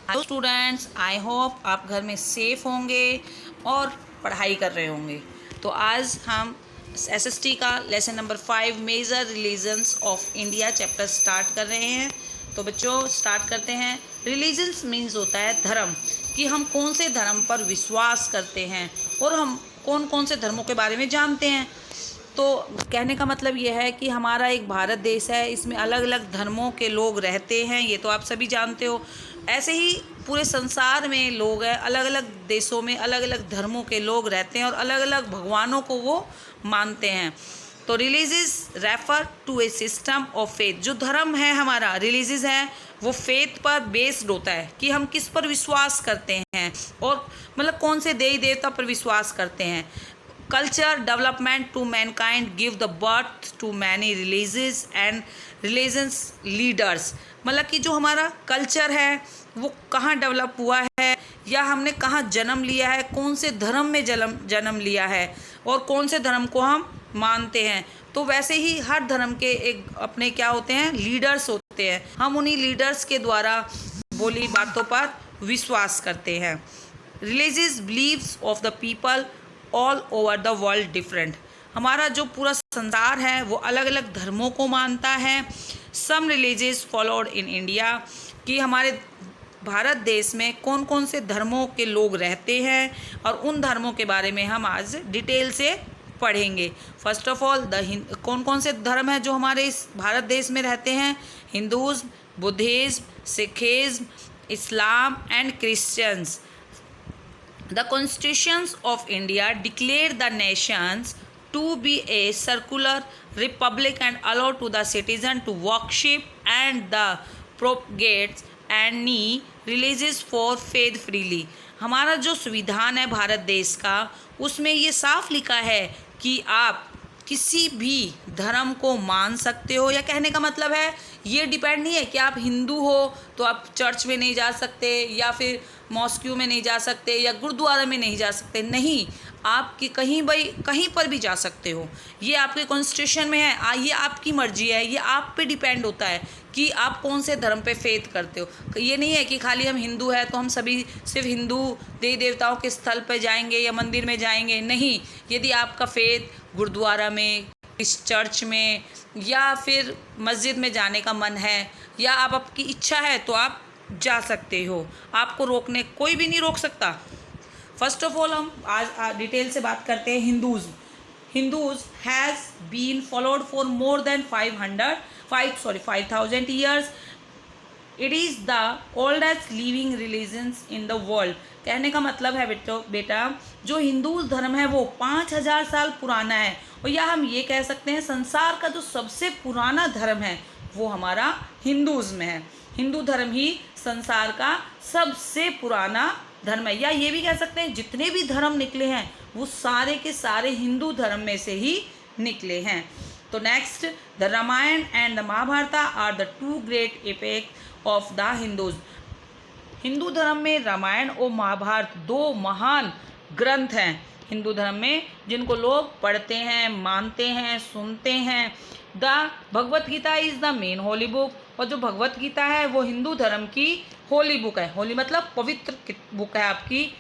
Hello students, I hope आप घर में सेफ होंगे और पढ़ाई कर रहे होंगे। तो आज हम एसएसटी का lesson number 5 major religions of India chapter start कर रहे हैं। तो बच्चों स्टार्ट करते हैं। रिलीजन्स मीन्स होता है धर्म, कि हम कौन से धर्म पर विश्वास करते हैं और हम कौन कौन से धर्मों के बारे में जानते हैं। तो कहने का मतलब यह है कि हमारा एक भारत देश है, इसमें अलग अलग धर्मों के लोग रहते हैं, ये तो आप सभी जानते हो। ऐसे ही पूरे संसार में लोग हैं, अलग अलग देशों में अलग अलग धर्मों के लोग रहते हैं और अलग अलग भगवानों को वो मानते हैं। तो religious refer to a system of faith. जो धर्म है हमारा रिलीजियस है, वो फेथ पर बेस्ड होता है कि हम किस पर विश्वास करते हैं और मतलब कौन से देवी देवता पर विश्वास करते हैं। Culture development to mankind give the birth to many religious and religions leaders. मतलब कि जो हमारा कल्चर है वो कहाँ डेवलप हुआ है या हमने कहाँ जन्म लिया है, कौन से धर्म में जन्म लिया है और कौन से धर्म को हम मानते हैं। तो वैसे ही हर धर्म के एक अपने क्या होते हैं, लीडर्स होते हैं। हम उन्हीं लीडर्स के द्वारा बोली बातों पर विश्वास करते हैं। Religious believes of the people all over the world different. हमारा जो पूरा संसार है वो अलग अलग धर्मों को मानता है। Some religious followed in India, कि हमारे भारत देश में कौन कौन से धर्मों के लोग रहते हैं और उन धर्मों के बारे में हम आज डिटेल से पढ़ेंगे। फर्स्ट ऑफ ऑल कौन कौन से धर्म हैं जो हमारे इस भारत देश में रहते हैं। Hinduism, Buddhism, Sikhism, Islam and Christians. The constitutions of India declare the nations to be a circular republic and allow to the citizen to worship and the propagate any religious for faith freely। हमारा जो संविधान है भारत देश का, उसमें ये साफ लिखा है कि आप किसी भी धर्म को मान सकते हो। या कहने का मतलब है ये डिपेंड नहीं है कि आप हिंदू हो तो आप चर्च में नहीं जा सकते या फिर मॉस्क्यू में नहीं जा सकते या गुरुद्वारा में नहीं जा सकते। नहीं, आपकी कहीं पर भी जा सकते हो। ये आपके कॉन्स्टिट्यूशन में है। ये आपकी मर्जी है, ये आप पे डिपेंड होता है कि आप कौन से धर्म पे फेथ करते हो। ये नहीं है कि खाली हम हिंदू है तो हम सभी सिर्फ हिंदू देवी देवताओं के स्थल पर जाएंगे या मंदिर में जाएंगे। नहीं, यदि आपका फेथ गुरुद्वारा में, इस चर्च में या फिर मस्जिद में जाने का मन है या आपकी इच्छा है तो आप जा सकते हो। आपको रोकने कोई भी नहीं रोक सकता। फर्स्ट ऑफ ऑल हम आज डिटेल से बात करते हैं। Hindus has been followed for more than 5,000 years. It is the oldest living religions in the world. कहने का मतलब है बेटा जो हिंदू धर्म है वो 5,000 साल पुराना है, और या हम ये कह सकते हैं संसार का जो सबसे पुराना धर्म है वो हमारा हिंदूज़्म है। हिंदू धर्म ही संसार का सबसे पुराना धर्म है। या ये भी कह सकते हैं जितने भी धर्म निकले हैं वो सारे के सारे हिंदू धर्म में से ही निकले हैं। तो next, the Ramayana and the Mahabharata are the two great epic of the Hindus. Hindu धर्म में रामायण और महाभारत दो महान ग्रंथ हैं हिंदू धर्म में, जिनको लोग पढ़ते हैं, मानते हैं, सुनते हैं। The Bhagavad Gita is the main holy book. और जो भगवत गीता है वो हिंदू धर्म की होली बुक है। होली मतलब पवित्र बुक है आपकी।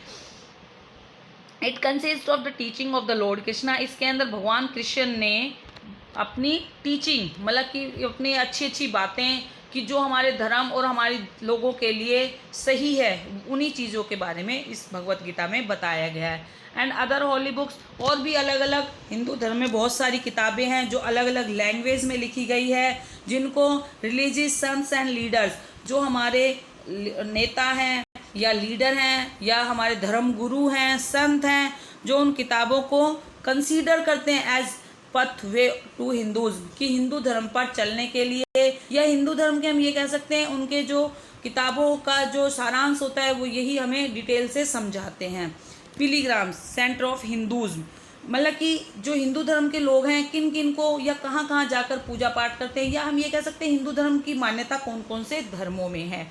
It consist of the teaching of the Lord Krishna. इसके अंदर भगवान कृष्ण ने अपनी टीचिंग मतलब कि अपनी अच्छी अच्छी बातें कि जो हमारे धर्म और हमारे लोगों के लिए सही है, उन्हीं चीज़ों के बारे में इस भगवत गीता में बताया गया है। एंड अदर होली बुक्स, और भी अलग अलग हिंदू धर्म में बहुत सारी किताबें हैं जो अलग अलग लैंग्वेज में लिखी गई है, जिनको रिलीजियस संस एंड लीडर्स, जो हमारे नेता हैं या लीडर हैं या हमारे धर्म गुरु हैं, संत हैं, जो उन किताबों को कंसीडर करते हैं एज पथवे टू हिंदूज, कि हिंदू धर्म पर चलने के लिए, या हिंदू धर्म के हम ये कह सकते हैं उनके जो किताबों का जो सारांश होता है वो यही हमें डिटेल से समझाते हैं। पिलीग्राम्स सेंटर ऑफ हिंदूज़्म, मतलब कि जो हिंदू धर्म के लोग हैं किन किन को या कहाँ कहाँ जाकर पूजा पाठ करते हैं, या हम ये कह सकते हैं हिंदू धर्म की मान्यता कौन कौन से धर्मों में है।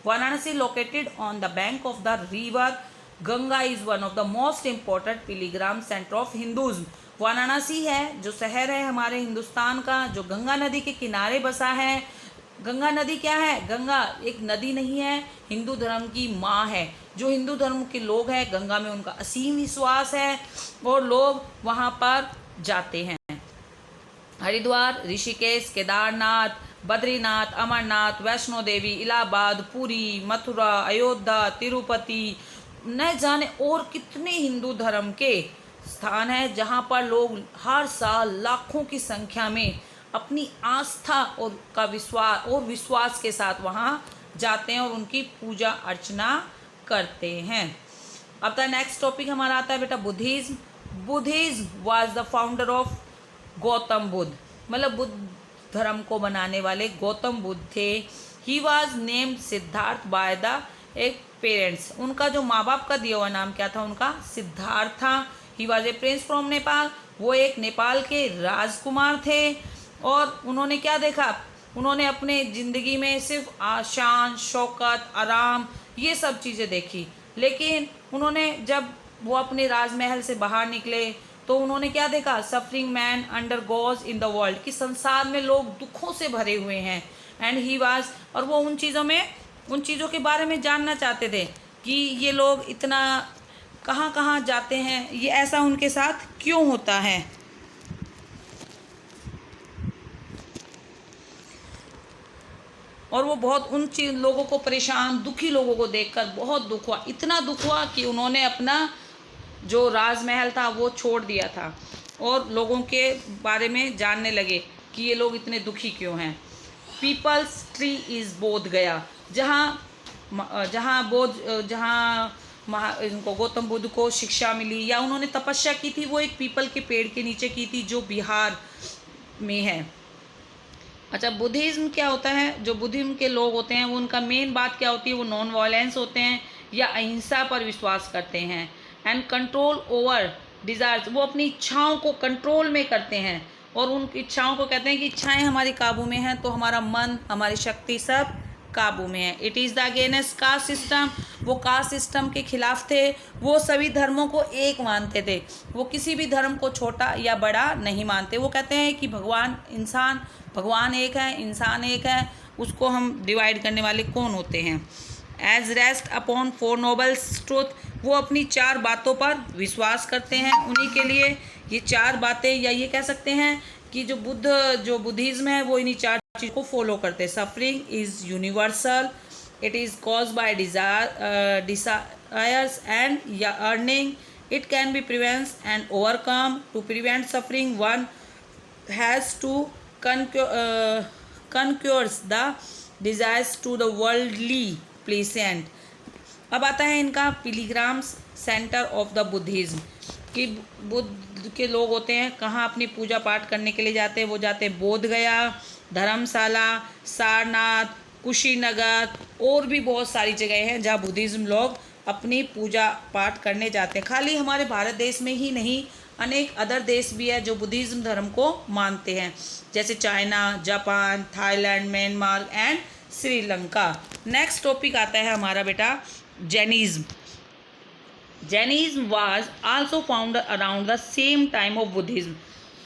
Varanasi located on the bank of the river Ganga is one of the most important pilgrim centre of Hinduism. Varanasi है जो शहर है हमारे हिंदुस्तान का, जो गंगा नदी के किनारे बसा है, गंगा नदी क्या है? गंगा एक नदी नहीं है, हिंदू धर्म की माँ है। जो हिंदू धर्म के लोग हैं, गंगा में उनका असीम विश्वास है और लोग वहाँ पर जाते हैं। हरिद्वार, ऋषिकेश, केदारनाथ, बद्रीनाथ, अमरनाथ, वैष्णो देवी, इलाहाबाद, पुरी, मथुरा, अयोध्या, तिरुपति, न जाने और कितने हिंदू धर्म के स्थान हैं जहाँ पर लोग हर साल लाखों की संख्या में अपनी आस्था और विश्वास के साथ वहाँ जाते हैं और उनकी पूजा अर्चना करते हैं। अब द नेक्स्ट टॉपिक हमारा आता है बेटा Buddhism. Buddhism was the founder of Gautam Buddha, मतलब बुद्ध धर्म को बनाने वाले गौतम बुद्ध थे। He was named Siddharth by the एक पेरेंट्स, उनका जो माँ बाप का दिया हुआ नाम क्या था? उनका सिद्धार्थ था। He was a Prince from Nepal, वो एक नेपाल के राजकुमार थे। और उन्होंने क्या देखा? उन्होंने अपने ज़िंदगी में सिर्फ आशान, शौकत, आराम, ये सब चीज़ें देखी। लेकिन उन्होंने जब वो अपने राजमहल से बाहर निकले तो उन्होंने क्या देखा? Suffering man under goes in the world, कि संसार में लोग दुखों से भरे हुए हैं। एंड ही वाज, और वो उन चीज़ों के बारे में जानना चाहते थे कि ये लोग इतना कहाँ कहाँ जाते हैं, ये ऐसा उनके साथ क्यों होता है। और वो बहुत उन लोगों को परेशान, दुखी लोगों को देखकर बहुत दुख हुआ, इतना दुख हुआ कि उन्होंने अपना जो राजमहल था वो छोड़ दिया था और लोगों के बारे में जानने लगे कि ये लोग इतने दुखी क्यों हैं। पीपल्स ट्री इज़ बोध गया, जहाँ इनको गौतम बुद्ध को शिक्षा मिली या उन्होंने तपस्या की थी, वो एक पीपल के पेड़ के नीचे की थी जो बिहार में है। अच्छा, बुद्धिज़्म क्या होता है? जो बुद्धिज़्म के लोग होते हैं वो उनका मेन बात क्या होती है? वो नॉन वायलेंस होते हैं या अहिंसा पर विश्वास करते हैं। एंड कंट्रोल ओवर डिज़ायर्स, वो अपनी इच्छाओं को कंट्रोल में करते हैं और उन इच्छाओं को कहते हैं कि इच्छाएं हमारे काबू में हैं तो हमारा मन, हमारी शक्ति सब काबू में है। It is the against caste system, वो कास्ट सिस्टम के खिलाफ थे। वो सभी धर्मों को एक मानते थे, वो किसी भी धर्म को छोटा या बड़ा नहीं मानते। वो कहते हैं कि भगवान एक है, इंसान एक है, उसको हम डिवाइड करने वाले कौन होते हैं। As rest upon 4 noble truth, वो अपनी 4 बातों पर विश्वास करते हैं। उन्हीं के लिए ये 4 बातें, या ये कह सकते हैं कि जो बुद्धिज़्म है वो इन्हीं 4 चीज़ को फॉलो करते हैं। Suffering is universal, it is cause by desires and yearning, it can be prevents and overcome. To prevent suffering one has to conquers the desires to the worldly pleasant। अब आता है इनका पिलीग्राम्स centre of the Buddhism, कि बुद्ध के लोग होते हैं कहाँ अपनी पूजा पाठ करने के लिए जाते हैं? वो जाते हैं बोध गया, धर्मशाला, सारनाथ, कुशीनगर और भी बहुत सारी जगह हैं जहाँ बुद्धिज़्म लोग अपनी पूजा पाठ करने जाते हैं। खाली हमारे भारत देश में ही नहीं, अनेक अदर देश भी है जो बुद्धिज़्म धर्म को मानते हैं, जैसे China, Japan, Thailand, Myanmar and Sri Lanka. Next topic आता है हमारा बेटा Jainism. Jainism was also found around the same time of Buddhism.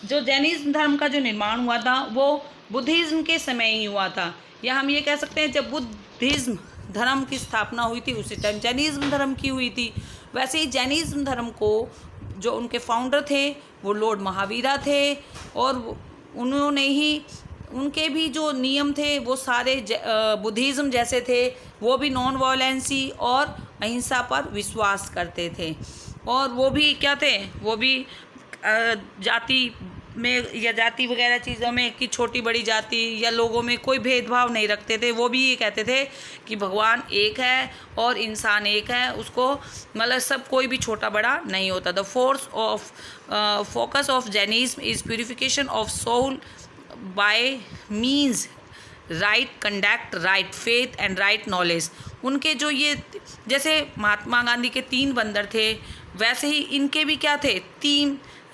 जो जैनिज़्म धर्म का जो निर्माण हुआ था वो बुद्धिज़्म के समय ही हुआ था, या हम ये कह सकते हैं जब बुद्धिज़्म धर्म की स्थापना हुई थी उसी टाइम जैनिज़्म धर्म की हुई थी। वैसे ही जैनिज़्म धर्म को जो उनके फाउंडर थे वो लॉर्ड महावीरा थे और उन्होंने ही, उनके भी जो नियम थे वो सारे बुद्धिज़्म जैसे थे। वो भी नॉन वायलेंसी और अहिंसा पर विश्वास करते थे और वो भी क्या थे? वो भी जाति में या जाति वगैरह चीज़ों में कि छोटी बड़ी जाति या लोगों में कोई भेदभाव नहीं रखते थे। वो भी ये कहते थे कि भगवान एक है और इंसान एक है, उसको मतलब सब कोई भी छोटा बड़ा नहीं होता। The focus of Jainism is purification of soul by means right conduct, right faith and right knowledge. उनके जो ये जैसे महात्मा गांधी के 3 बंदर थे, वैसे ही इनके भी क्या थे?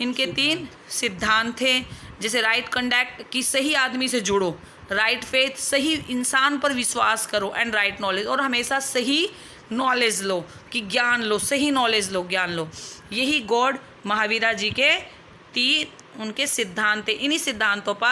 इनके 3 सिद्धांत थे, जैसे राइट कंडक्ट कि सही आदमी से जुड़ो, राइट फेथ सही इंसान पर विश्वास करो, एंड राइट नॉलेज और हमेशा सही नॉलेज लो कि ज्ञान लो, सही नॉलेज लो, ज्ञान लो। यही गॉड महावीरा जी के 3 उनके सिद्धांत थे। इन्हीं सिद्धांतों पर